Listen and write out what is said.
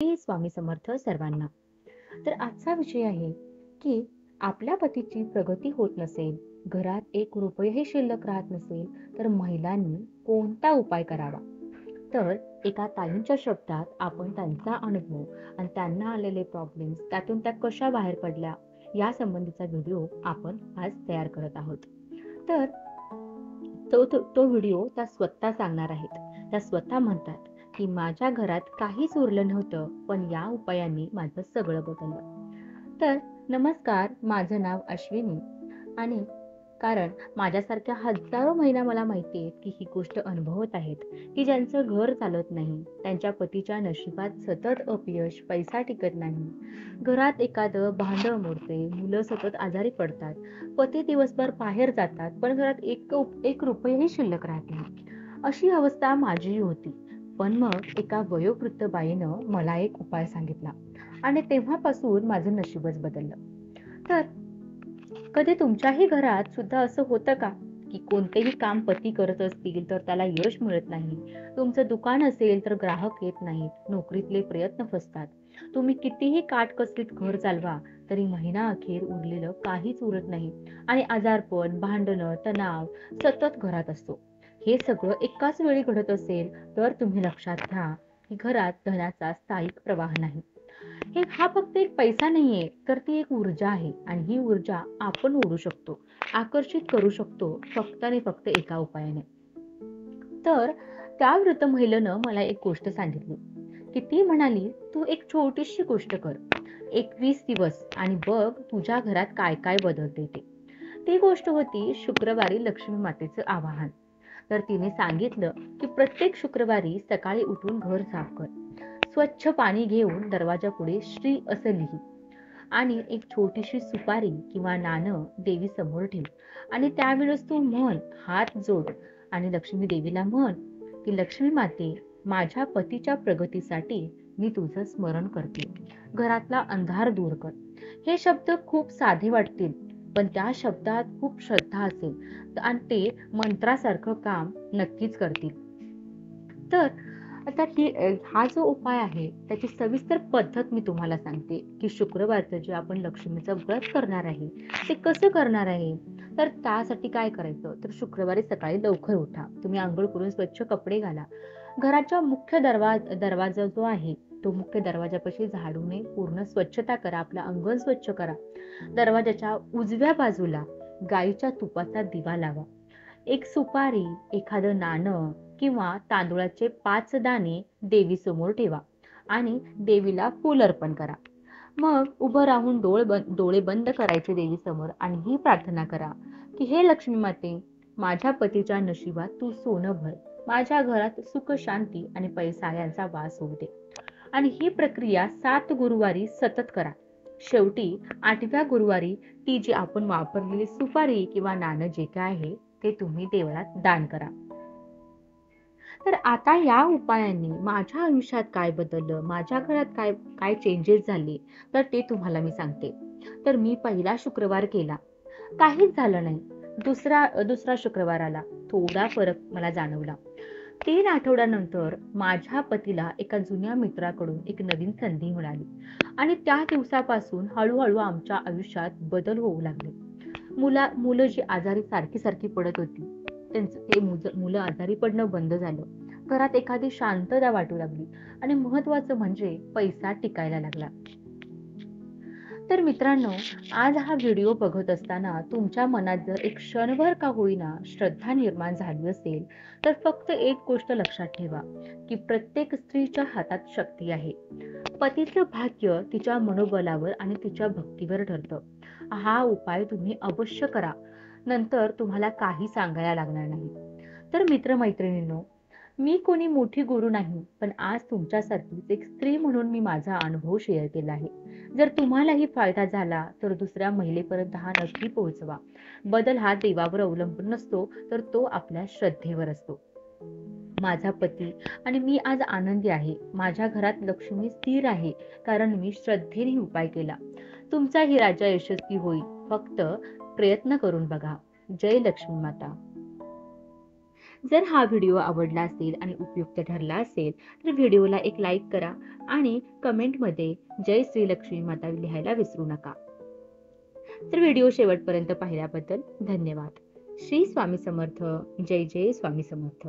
स्वामी समर्थ सर्वांना. तर आजचा विषय आहे की आपल्या पतीची प्रगती होत नसेल, घरात एक रुपयाही शिल्लक राहत नसेल, तर महिलांनी कोणता उपाय करावा? तर एका ताईंच्या शब्दात आपण त्यांचा अनुभव आणि त्यांना आलेले प्रॉब्लेम्स, त्यातून त्या कशा बाहेर पडल्या, या संबंधीचा व्हिडिओ आपण आज तयार करत आहोत. तर तो व्हिडिओ त्या स्वतः सांगणार आहेत. त्या स्वतः म्हणतात की माझ्या घरात काहीच उरलं नव्हतं, पण या उपायांनी माझं सगळं बदललं. तर नमस्कार, माझं नाव अश्विनी. आणि कारण माझ्यासारख्या हजारो महिला मला माहिती आहेत की ही गोष्ट अनुभवत आहेत, की ज्यांचं घर चालत नाही, त्यांच्या पतीच्या नशिबात सतत अपयश, पैसा टिकत नाही, घरात एखादं भांडं मोडते, मुलं सतत आजारी पडतात, पती दिवसभर बाहेर जातात, पण घरात एक रुपयाही शिल्लक राहत नाही. अशी अवस्था माझीही होती. पण मग एका वयोवृद्ध बाईनं मला एक उपाय सांगितला आणि तेव्हापासून माझं नशीबच बदललं. तर कधी तुमच्याही घरात सुद्धा असं होतं का, की कोणतेही काम पती करत असतील तर त्याला यश मिळत नाही, तुमचं दुकान असेल तर ग्राहक येत नाहीत, नोकरीतले प्रयत्न फसतात, तुम्ही कितीही काटकसरीत घर चालवा तरी महिना अखेर उरलेलं काहीच उरत नाही आणि आजारपण, भांडणं, तणाव सतत घरात असतो. हे सगळं एकाच वेळी घडत असेल तर तुम्ही लक्षात घ्या की घरात धनाचा स्थायिक प्रवाह नाही. हा फक्त एक पैसा नाहीये, तर ती एक ऊर्जा आहे आणि ही ऊर्जा आपण ओढू शकतो, आकर्षित करू शकतो, फक्त आणि फक्त एका उपायाने. तर त्या वृद्ध महिलेनं मला एक गोष्ट सांगितली की ती म्हणाली, तू एक छोटीशी गोष्ट कर, 21 दिवस, आणि बघ तुझ्या घरात काय काय बदलते ते. ती गोष्ट होती शुक्रवारी लक्ष्मी मातेचं आवाहन. तर तिने सांगितलं की प्रत्येक शुक्रवारी सकाळी उठून घर साफ कर, स्वच्छ पाणी घेऊन दरवाजा पुढे श्री असं लिही आणि एक छोटीशी सुपारी किंवा नाणं देवी समोर ठेव आणि त्यावेळेस तू म्हण, हात जोड आणि लक्ष्मी देवीला म्हण की लक्ष्मी माते, माझ्या पतीच्या प्रगतीसाठी मी तुझं स्मरण करते, घरातला अंधार दूर कर. हे शब्द खूप साधे वाटतील, पण त्या शब्दात खूप श्रद्धा असेल आणि ते मंत्रासारखं काम नक्कीच करतील. तर आता हा जो उपाय आहे त्याची सविस्तर पद्धत मी तुम्हाला सांगते की शुक्रवारचं जे आपण लक्ष्मीचं व्रत करणार आहे ते कसं करणार आहे. तर त्यासाठी काय करायचं, तर शुक्रवारी सकाळी लवकर उठा, तुम्ही आंघोळ करून स्वच्छ कपडे घाला, घराच्या मुख्य दरवाजा जो आहे तो मुख्य दरवाजापाशी झाडूने पूर्ण स्वच्छता करा, आपलं अंगण स्वच्छ करा, दरवाजाच्या उजव्या बाजूला गाईच्या तुपाचा दिवा लावा, एक सुपारी, एखादं नाणं किंवा तांदूळाचे 5 दाणे देवी समोर ठेवा आणि देवीला फूल अर्पण करा. मग उभं राहून डोळे बंद करायचे देवी समोर आणि ही प्रार्थना करा की हे लक्ष्मी माते, माझ्या पतीच्या नशिबात तू सोनं भर, माझ्या घरात सुख, शांती आणि पैसा यांचा वास होऊ दे. आणि ही प्रक्रिया 7 गुरुवारी सतत करा. शेवटी 8व्या गुरुवारी ती जी आपण वापरलेली सुपारी किंवा नाणं जे काय आहे ते तुम्ही देवळात दान करा. तर आता या उपायांनी माझ्या आयुष्यात काय बदललं, माझ्या घरात काय काय चेंजेस झाले, तर ते तुम्हाला मी सांगते. तर मी पहिला शुक्रवार केला, काहीच झालं नाही. दुसरा शुक्रवार आला, थोडा फरक मला जाणवला. 3 आठवड्यानंतर माझ्या पतीला एका जुन्या मित्राकडून एक नवीन संधी मिळाली आणि त्या दिवसापासून हळूहळू आमच्या आयुष्यात बदल होऊ लागले. मुलं जी आजारी सारखी सारखी पडत होती, मुलं आजारी पडणं बंद झालं, घरात एखादी शांतता वाटू लागली आणि महत्वाचं म्हणजे पैसा टिकायला लागला. तर मित्रांनो, आज हा व्हिडिओ बघत असताना तुमच्या मनात जर एक क्षणभर का होईना श्रद्धा निर्माण झाली असेल, तर फक्त एक गोष्ट लक्षात ठेवा की प्रत्येक स्त्रीच्या हातात शक्ती आहे. पतीचं भाग्य तिच्या मनोबलावर आणि तिच्या भक्तीवर ठरतं. हा उपाय तुम्ही अवश्य करा, नंतर तुम्हाला काही सांगायला लागणार नाही. तर मित्रमैत्रिणींनो, मी कोणी मोठी गुरु नाही, पण आज तुमच्यासारखीच एक स्त्री म्हणून मी माझा अनुभव शेअर केला आहे. जर तुम्हालाही फायदा झाला तर दुसऱ्या महिलेपर्यंत हा नक्की पोहोचवा. बदल हा देवावर अवलंबून नसतो, तर तो आपल्या श्रद्धेवर असतो. माझा पती आणि मी आज आनंदी आहे, माझ्या घरात लक्ष्मी स्थिर आहे, कारण मी श्रद्धेने उपाय केला. तुमचाही राजा यशस्वी होईल, फक्त प्रयत्न करून बघा. जय लक्ष्मी माता. जर हा व्हिडिओ आवडला असेल आणि उपयुक्त ठरला असेल तर व्हिडिओला एक लाईक करा आणि कमेंटमध्ये जय श्री लक्ष्मी माता लिहायला विसरू नका. तर व्हिडिओ शेवटपर्यंत पाहिल्याबद्दल धन्यवाद. श्री स्वामी समर्थ. जय जय स्वामी समर्थ.